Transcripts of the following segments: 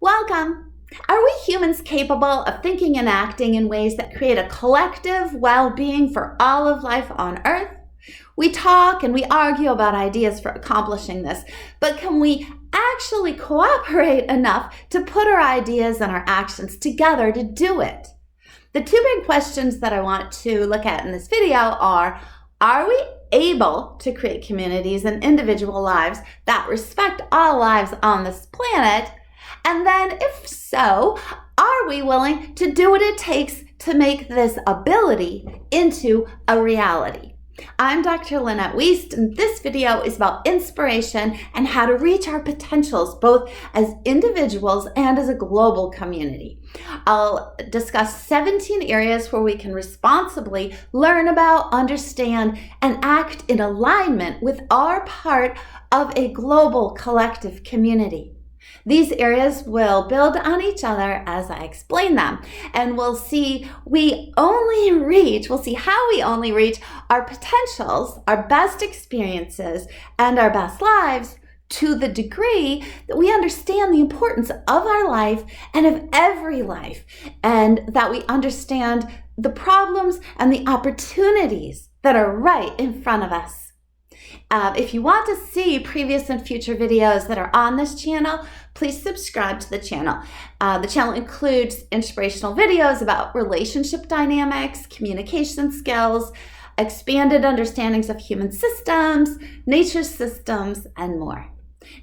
Welcome! Are we humans capable of thinking and acting in ways that create a collective well-being for all of life on Earth? We talk and we argue about ideas for accomplishing this, but can we actually cooperate enough to put our ideas and our actions together to do it? The two big questions that I want to look at in this video are we able to create communities and individual lives that respect all lives on this planet? And then, if so, are we willing to do what it takes to make this ability into a reality? I'm Dr. Lynette and this video is about inspiration and how to reach our potentials both as individuals and as a global community. I'll discuss 17 areas where we can responsibly learn about, understand, and act in alignment with our part of a global collective community. These areas will build on each other as I explain them, and we'll see how we only reach our potentials, our best experiences, and our best lives to the degree that we understand the importance of our life and of every life, and that we understand the problems and the opportunities that are right in front of us. If you want to see previous and future videos that are on this channel, please subscribe to the channel. The channel includes inspirational videos about relationship dynamics, communication skills, expanded understandings of human systems, nature systems, and more.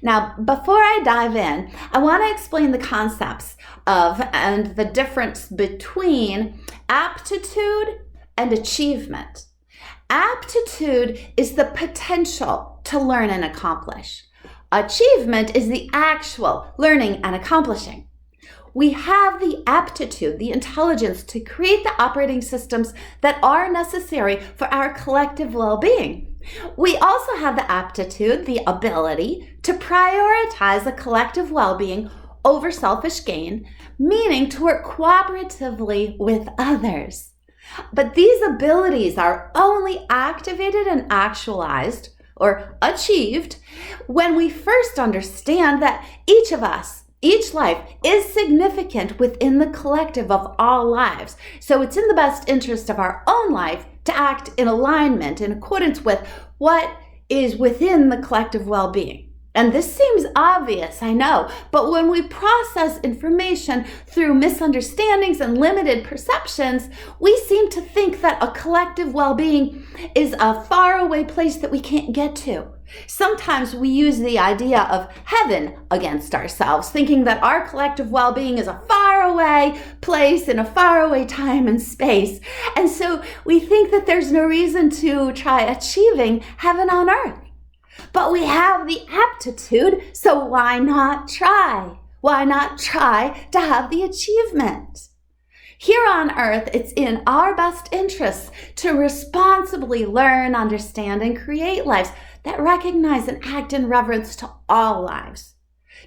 Now, before I dive in, I want to explain the concepts of and the difference between aptitude and achievement. Aptitude is the potential to learn and accomplish. Achievement is the actual learning and accomplishing. We have the aptitude, the intelligence to create the operating systems that are necessary for our collective well-being. We also have the aptitude, the ability to prioritize a collective well-being over selfish gain, meaning to work cooperatively with others. But these abilities are only activated and actualized or achieved when we first understand that each of us, each life is significant within the collective of all lives. So it's in the best interest of our own life to act in alignment, in accordance with what is within the collective well-being. And this seems obvious, I know, but when we process information through misunderstandings and limited perceptions, we seem to think that a collective well-being is a faraway place that we can't get to. Sometimes we use the idea of heaven against ourselves, thinking that our collective well-being is a faraway place in a faraway time and space. And so we think that there's no reason to try achieving heaven on earth. But we have the aptitude, so why not try? Why not try to have the achievement? Here on Earth, it's in our best interests to responsibly learn, understand, and create lives that recognize and act in reverence to all lives.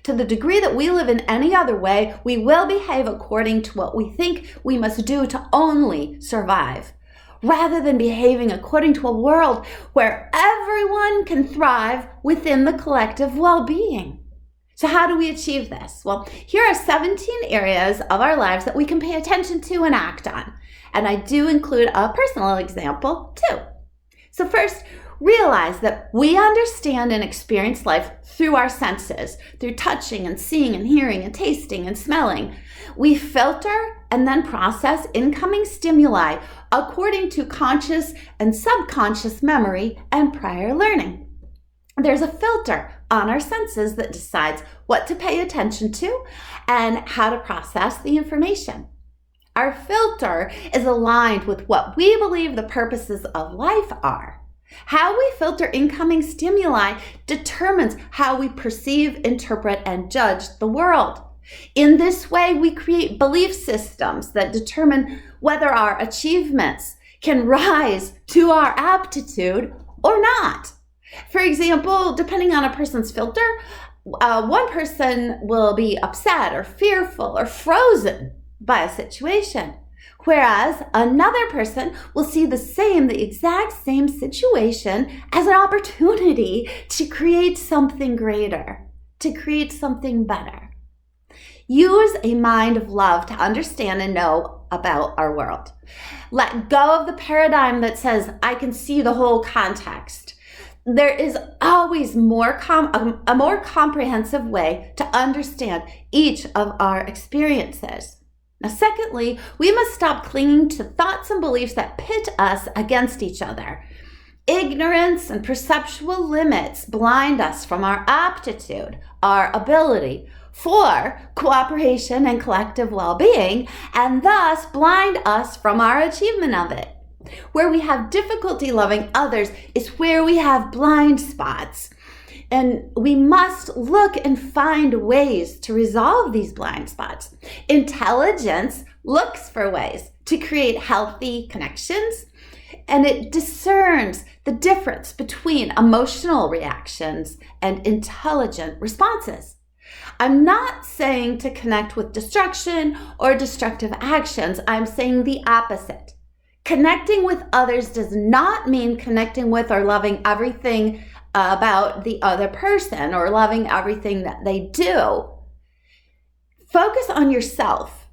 To the degree that we live in any other way, we will behave according to what we think we must do to only survive, rather than behaving according to a world where everyone can thrive within the collective well-being. So how do we achieve this? Well, here are 17 areas of our lives that we can pay attention to and act on. And I do include a personal example too. So first, realize that we understand and experience life through our senses, through touching and seeing and hearing and tasting and smelling. We filter and then process incoming stimuli according to conscious and subconscious memory and prior learning. There's a filter on our senses that decides what to pay attention to and how to process the information. Our filter is aligned with what we believe the purposes of life are. How we filter incoming stimuli determines how we perceive, interpret, and judge the world. In this way, we create belief systems that determine whether our achievements can rise to our aptitude or not. For example, depending on a person's filter, one person will be upset or fearful or frozen by a situation, whereas another person will see the exact same situation as an opportunity to create something greater, to create something better. Use a mind of love to understand and know about our world. Let go of the paradigm that says, I can see the whole context. There is always a more comprehensive way to understand each of our experiences. Now, secondly, we must stop clinging to thoughts and beliefs that pit us against each other. Ignorance and perceptual limits blind us from our aptitude, our ability for cooperation and collective well-being, and thus blind us from our achievement of it. Where we have difficulty loving others is where we have blind spots. And we must look and find ways to resolve these blind spots. Intelligence looks for ways to create healthy connections, and it discerns the difference between emotional reactions and intelligent responses. I'm not saying to connect with destruction or destructive actions. I'm saying the opposite. Connecting with others does not mean connecting with or loving everything about the other person or loving everything that they do. Focus on yourself.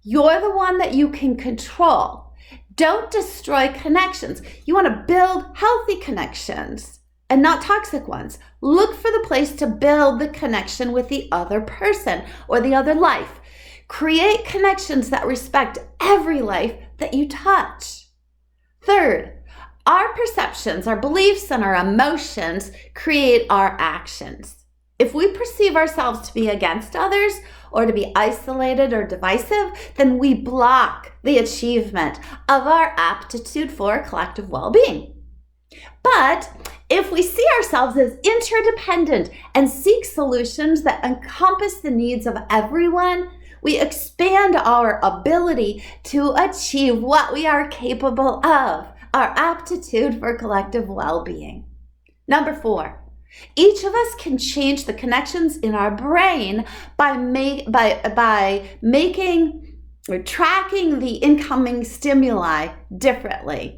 You're the one that you can control. Don't destroy connections. You want to build healthy connections and not toxic ones. Look for the place to build the connection with the other person or the other life. Create connections that respect every life that you touch. Third, our perceptions, our beliefs, and our emotions create our actions. If we perceive ourselves to be against others or to be isolated or divisive, then we block the achievement of our aptitude for collective well-being. But if we see ourselves as interdependent and seek solutions that encompass the needs of everyone, we expand our ability to achieve what we are capable of, our aptitude for collective well-being. Number 4, each of us can change the connections in our brain by making or tracking the incoming stimuli differently.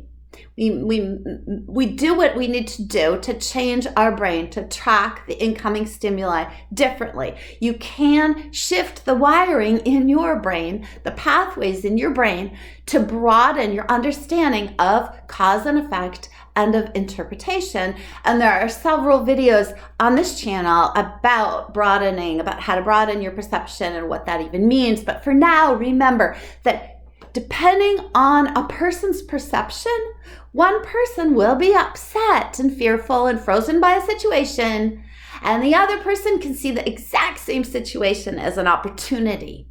We do what we need to do to change our brain, to track the incoming stimuli differently. You can shift the wiring in your brain, the pathways in your brain, to broaden your understanding of cause and effect and of interpretation. And there are several videos on this channel about broadening, about how to broaden your perception and what that even means. But for now, remember that depending on a person's perception, one person will be upset and fearful and frozen by a situation, and the other person can see the exact same situation as an opportunity.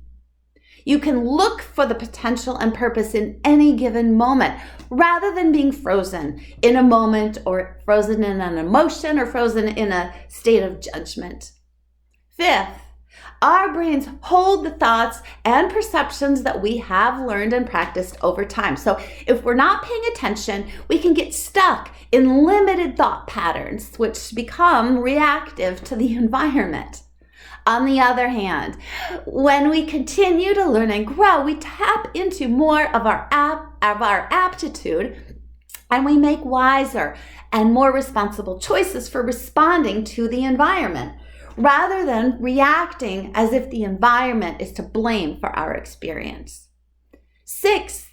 You can look for the potential and purpose in any given moment rather than being frozen in a moment or frozen in an emotion or frozen in a state of judgment. Fifth, our brains hold the thoughts and perceptions that we have learned and practiced over time. So if we're not paying attention, we can get stuck in limited thought patterns, which become reactive to the environment. On the other hand, when we continue to learn and grow, we tap into more of our aptitude, and we make wiser and more responsible choices for responding to the environment, rather than reacting as if the environment is to blame for our experience. Sixth,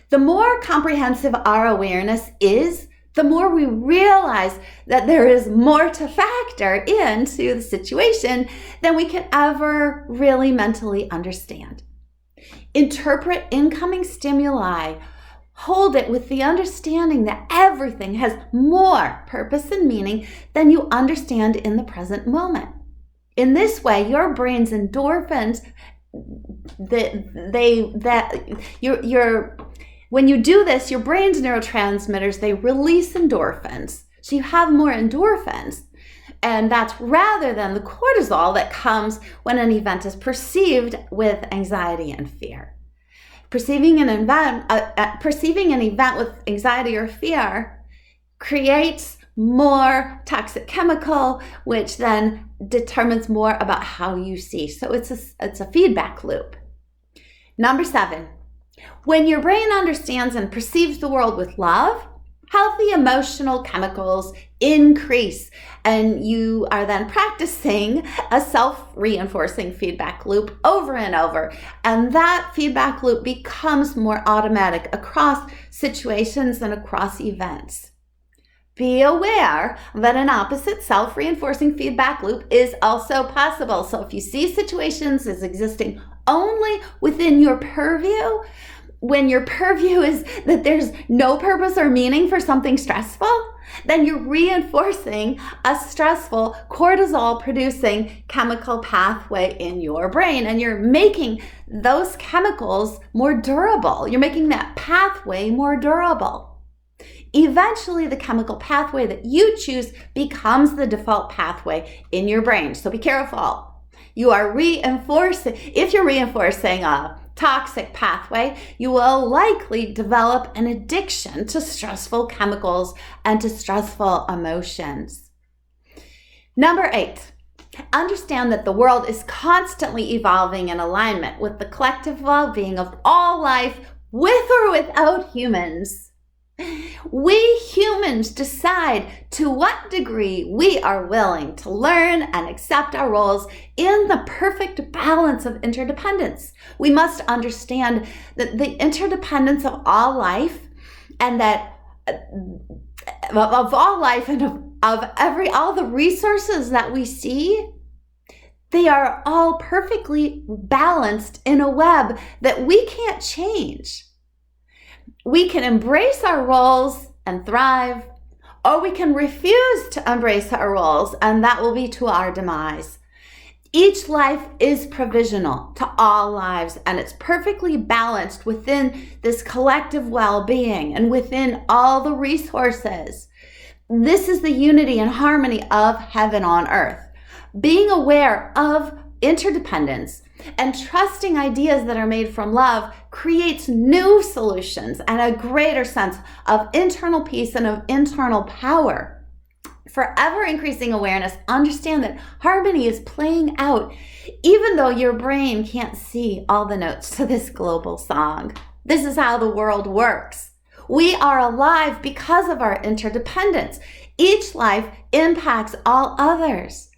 the more comprehensive our awareness is, the more we realize that there is more to factor into the situation than we can ever really mentally understand. Interpret incoming stimuli. Hold it with the understanding that everything has more purpose and meaning than you understand in the present moment. In this way, your brain's endorphins, when you do this, your brain's neurotransmitters, they release endorphins. So you have more endorphins. And that's rather than the cortisol that comes when an event is perceived with anxiety and fear. Perceiving an event with anxiety or fear creates more toxic chemical, which then determines more about how you see. So it's a feedback loop. Number 7, when your brain understands and perceives the world with love, healthy emotional chemicals increase, and you are then practicing a self-reinforcing feedback loop over and over, and that feedback loop becomes more automatic across situations and across events. Be aware that an opposite self-reinforcing feedback loop is also possible. So if you see situations as existing only within your purview, when your purview is that there's no purpose or meaning for something stressful, then you're reinforcing a stressful cortisol-producing chemical pathway in your brain, and you're making those chemicals more durable. You're making that pathway more durable. Eventually, the chemical pathway that you choose becomes the default pathway in your brain. So be careful. You are reinforcing, if you're reinforcing a toxic pathway, you will likely develop an addiction to stressful chemicals and to stressful emotions. Number 8, understand that the world is constantly evolving in alignment with the collective well-being of all life, with or without humans. We humans decide to what degree we are willing to learn and accept our roles in the perfect balance of interdependence. We must understand that the interdependence of all life, and that of all life and of all the resources that we see, they are all perfectly balanced in a web that we can't change. We can embrace our roles and thrive, or we can refuse to embrace our roles, and that will be to our demise. Each life is provisional to all lives, and it's perfectly balanced within this collective well-being and within all the resources. This is the unity and harmony of heaven on earth. Being aware of interdependence and trusting ideas that are made from love creates new solutions and a greater sense of internal peace and of internal power. For ever increasing awareness, understand that harmony is playing out even though your brain can't see all the notes to this global song. This is how the world works. We are alive because of our interdependence. Each life impacts all others.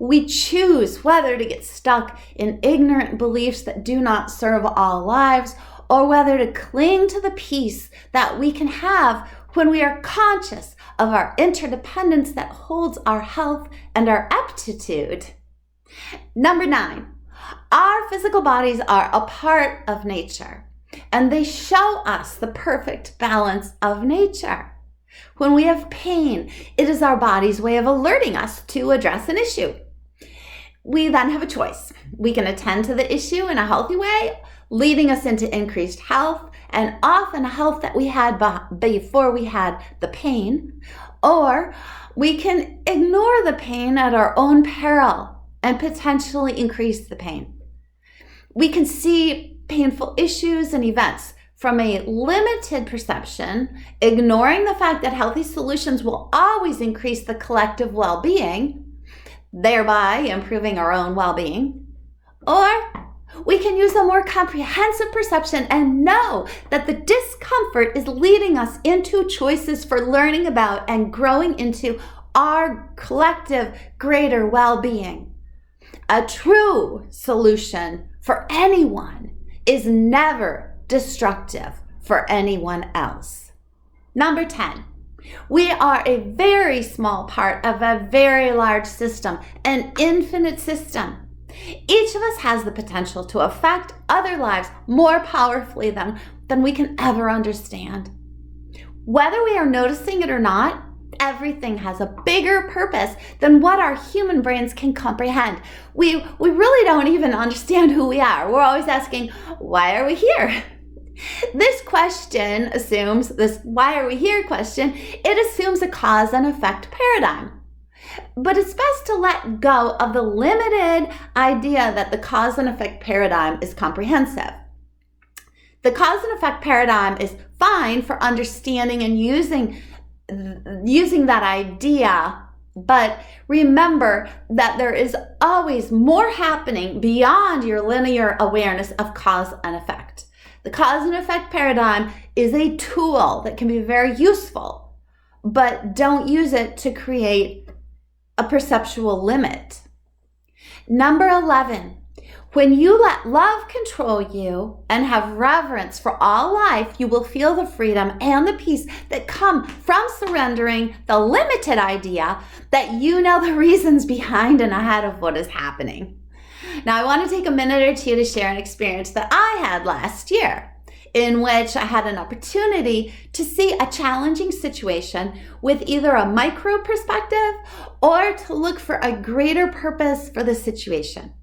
We choose whether to get stuck in ignorant beliefs that do not serve all lives, or whether to cling to the peace that we can have when we are conscious of our interdependence that holds our health and our aptitude. Number 9, our physical bodies are a part of nature, and they show us the perfect balance of nature. When we have pain, it is our body's way of alerting us to address an issue. We then have a choice. We can attend to the issue in a healthy way, leading us into increased health, and often a health that we had before we had the pain, or we can ignore the pain at our own peril and potentially increase the pain. We can see painful issues and events from a limited perception, ignoring the fact that healthy solutions will always increase the collective well-being, thereby improving our own well-being. Or we can use a more comprehensive perception and know that the discomfort is leading us into choices for learning about and growing into our collective greater well-being. A true solution for anyone is never destructive for anyone else. Number 10. We are a very small part of a very large system, an infinite system. Each of us has the potential to affect other lives more powerfully than we can ever understand. Whether we are noticing it or not, everything has a bigger purpose than what our human brains can comprehend. We really don't even understand who we are. We're always asking, why are we here? This question assumes, this why are we here question, it assumes a cause and effect paradigm. But it's best to let go of the limited idea that the cause and effect paradigm is comprehensive. The cause and effect paradigm is fine for understanding and using that idea, but remember that there is always more happening beyond your linear awareness of cause and effect. The cause and effect paradigm is a tool that can be very useful but don't use it to create a perceptual limit. Number 11, when you let love control you and have reverence for all life, you will feel the freedom and the peace that come from surrendering the limited idea that you know the reasons behind and ahead of what is happening. Now, I want to take a minute or two to share an experience that I had last year, in which I had an opportunity to see a challenging situation with either a micro perspective or to look for a greater purpose for the situation.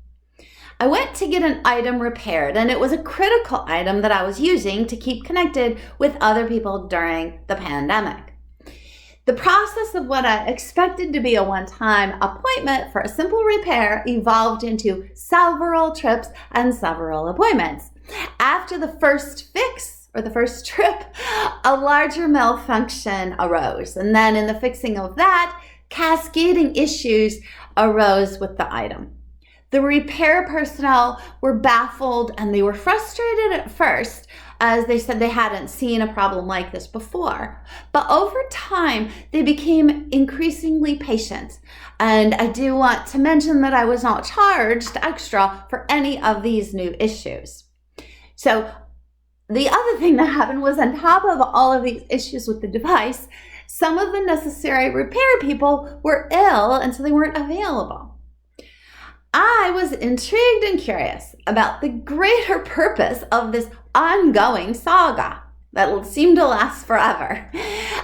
I went to get an item repaired, and it was a critical item that I was using to keep connected with other people during the pandemic. The process of what I expected to be a one-time appointment for a simple repair evolved into several trips and several appointments. After the first fix, or the first trip, a larger malfunction arose. And then in the fixing of that, cascading issues arose with the item. The repair personnel were baffled and they were frustrated at first, as they said they hadn't seen a problem like this before. But over time, they became increasingly patient. And I do want to mention that I was not charged extra for any of these new issues. So the other thing that happened was, on top of all of these issues with the device, some of the necessary repair people were ill, and so they weren't available. I was intrigued and curious about the greater purpose of this ongoing saga that seemed to last forever.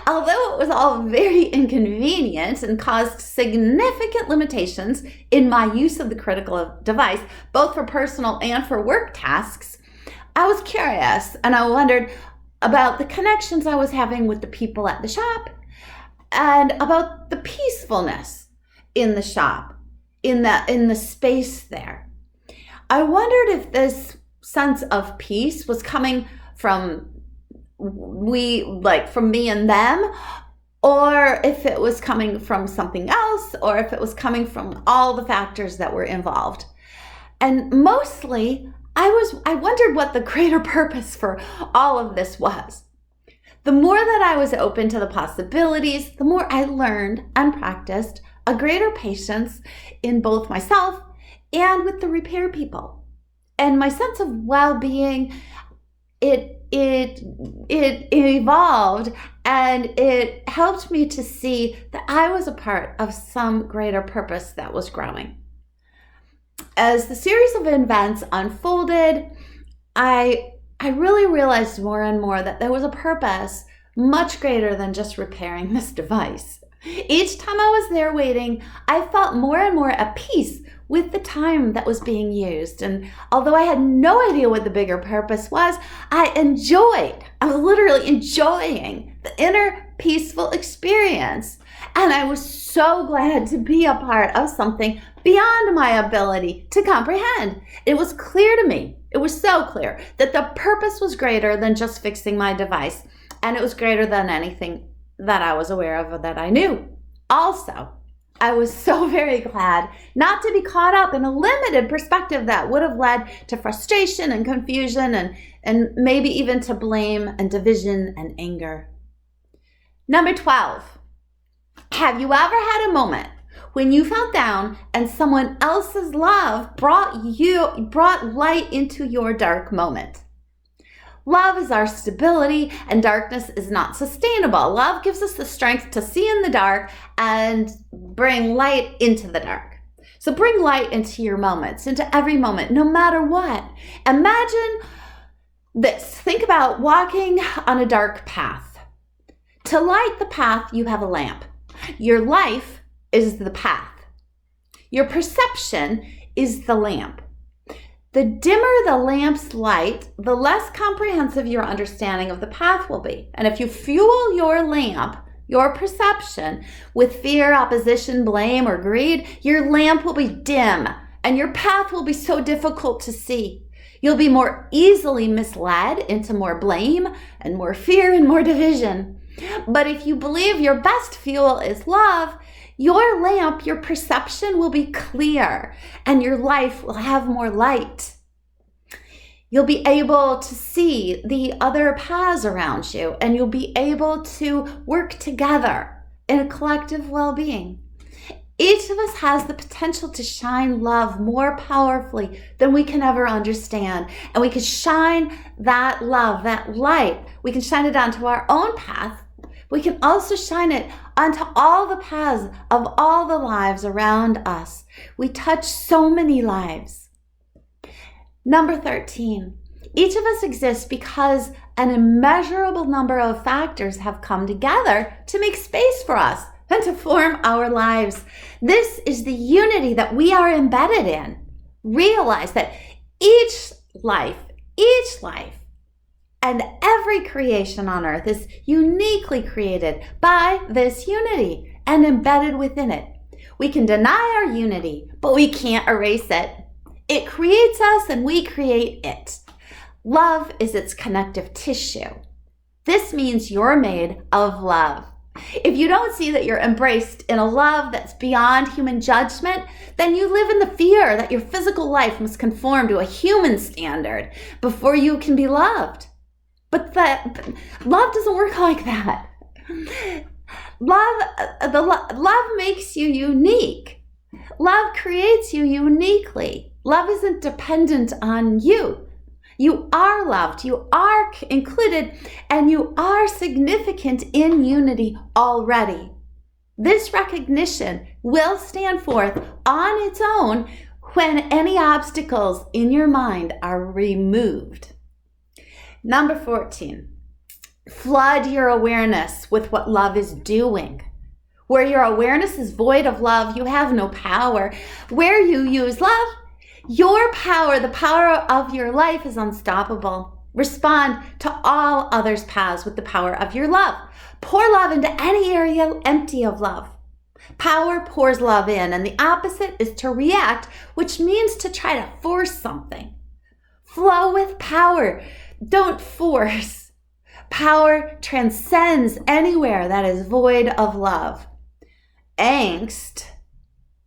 Although it was all very inconvenient and caused significant limitations in my use of the critical device, both for personal and for work tasks, I was curious, and I wondered about the connections I was having with the people at the shop and about the peacefulness in the shop, in the space there. I wondered if this sense of peace was coming from me and them, or if it was coming from something else, or if it was coming from all the factors that were involved. And mostly, I wondered what the greater purpose for all of this was. The more that I was open to the possibilities, the more I learned and practiced a greater patience in both myself and with the repair people. And my sense of well-being, it evolved, and it helped me to see that I was a part of some greater purpose that was growing. As the series of events unfolded, I really realized more and more that there was a purpose much greater than just repairing this device. Each time I was there waiting, I felt more and more at peace with the time that was being used. And although I had no idea what the bigger purpose was, I was literally enjoying the inner peaceful experience. And I was so glad to be a part of something beyond my ability to comprehend. It was clear to me, it was so clear, that the purpose was greater than just fixing my device. And it was greater than anything that I was aware of or that I knew. Also, I was so very glad not to be caught up in a limited perspective that would have led to frustration and confusion and maybe even to blame and division and anger. Number 12, have you ever had a moment when you felt down and someone else's love brought light into your dark moment? Love is our stability, and darkness is not sustainable. Love gives us the strength to see in the dark and bring light into the dark. So bring light into your moments, into every moment, no matter what. Imagine this. Think about walking on a dark path. To light the path, you have a lamp. Your life is the path. Your perception is the lamp. The dimmer the lamp's light, the less comprehensive your understanding of the path will be. And if you fuel your lamp, your perception, with fear, opposition, blame, or greed, your lamp will be dim and your path will be so difficult to see. You'll be more easily misled into more blame and more fear and more division. But if you believe your best fuel is love, your lamp, your perception will be clear and your life will have more light. You'll be able to see the other paths around you, and you'll be able to work together in a collective well-being. Each of us has the potential to shine love more powerfully than we can ever understand. And we can shine that love, that light, we can shine it onto our own path. We can also shine it onto all the paths of all the lives around us. We touch so many lives. Number 13, each of us exists because an immeasurable number of factors have come together to make space for us and to form our lives. This is the unity that we are embedded in. Realize that each life, and every creation on earth is uniquely created by this unity and embedded within it. We can deny our unity, but we can't erase it. It creates us and we create it. Love is its connective tissue. This means you're made of love. If you don't see that you're embraced in a love that's beyond human judgment, then you live in the fear that your physical life must conform to a human standard before you can be loved. But love doesn't work like that. Love makes you unique. Love creates you uniquely. Love isn't dependent on you. You are loved, you are included, and you are significant in unity already. This recognition will stand forth on its own when any obstacles in your mind are removed. Number 14, flood your awareness with what love is doing. Where your awareness is void of love, you have no power. Where you use love, your power, the power of your life, is unstoppable. Respond to all others' paths with the power of your love. Pour love into any area empty of love. Power pours love in, and the opposite is to react, which means to try to force something. Flow with power. Don't force. Power transcends anywhere that is void of love. Angst,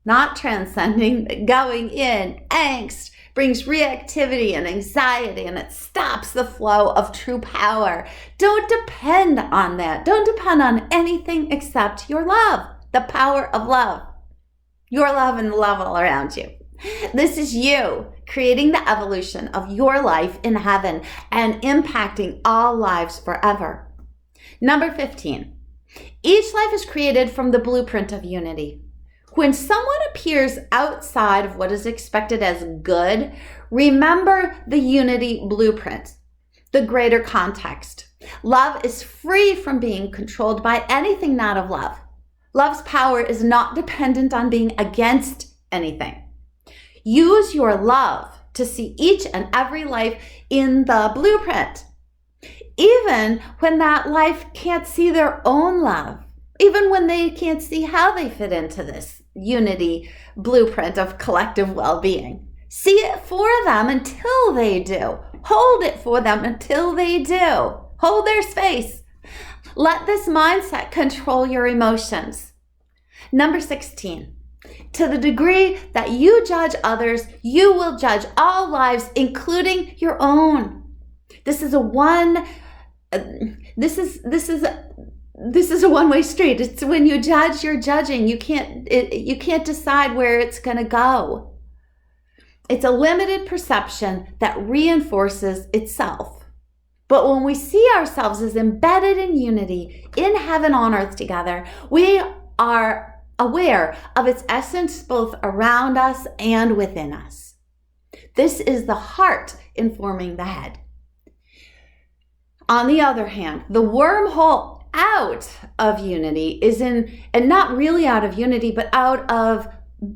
not transcending, but going in. Angst brings reactivity and anxiety, and it stops the flow of true power. Don't depend on that. Don't depend on anything except your love, the power of love. Your love and the love all around you. This is you creating the evolution of your life in heaven and impacting all lives forever. Number 15, each life is created from the blueprint of unity. When someone appears outside of what is expected as good, remember the unity blueprint, the greater context. Love is free from being controlled by anything not of love. Love's power is not dependent on being against anything. Use your love to see each and every life in the blueprint, even when that life can't see their own love, even when they can't see how they fit into this unity blueprint of collective well-being. See it for them until they do. Hold it for them until they do. Hold their space. Let this mindset control your emotions. Number 16. To the degree that you judge others, you will judge all lives, including your own. This is a one-way street. It's when you judge, you're judging. You can't decide where it's going to go. It's a limited perception that reinforces itself. But when we see ourselves as embedded in unity, in heaven on earth together, we are aware of its essence both around us and within us. This is the heart informing the head. On the other hand, the wormhole out of unity is in, and not really out of unity, but out of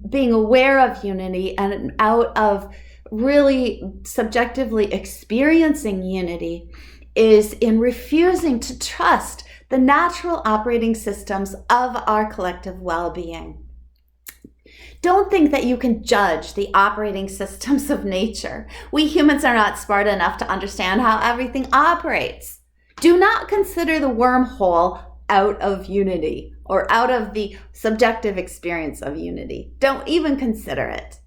being aware of unity and out of really subjectively experiencing unity, is in refusing to trust the natural operating systems of our collective well-being. Don't think that you can judge the operating systems of nature. We humans are not smart enough to understand how everything operates. Do not consider the wormhole out of unity or out of the subjective experience of unity. Don't even consider it.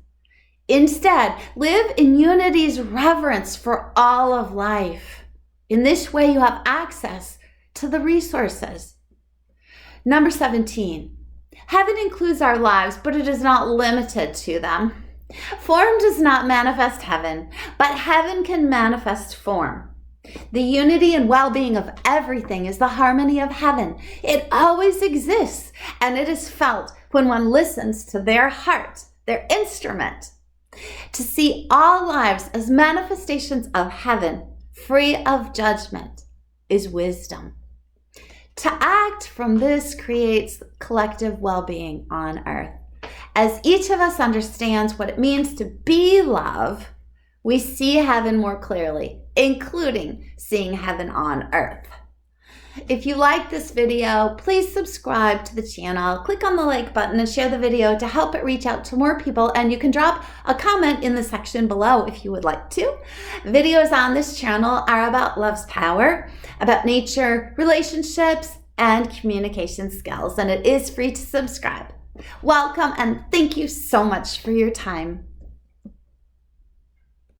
Instead, live in unity's reverence for all of life. In this way, you have access to the resources. Number 17, heaven includes our lives, but it is not limited to them. Form does not manifest heaven, but heaven can manifest form. The unity and well-being of everything is the harmony of heaven. It always exists, and it is felt when one listens to their heart, their instrument. To see all lives as manifestations of heaven, free of judgment, is wisdom. To act from this creates collective well-being on earth. As each of us understands what it means to be love, we see heaven more clearly, including seeing heaven on earth. If you like this video, please subscribe to the channel, click on the like button and share the video to help it reach out to more people. And you can drop a comment in the section below if you would like to. Videos on this channel are about love's power, about nature, relationships, and communication skills. And it is free to subscribe. Welcome and thank you so much for your time.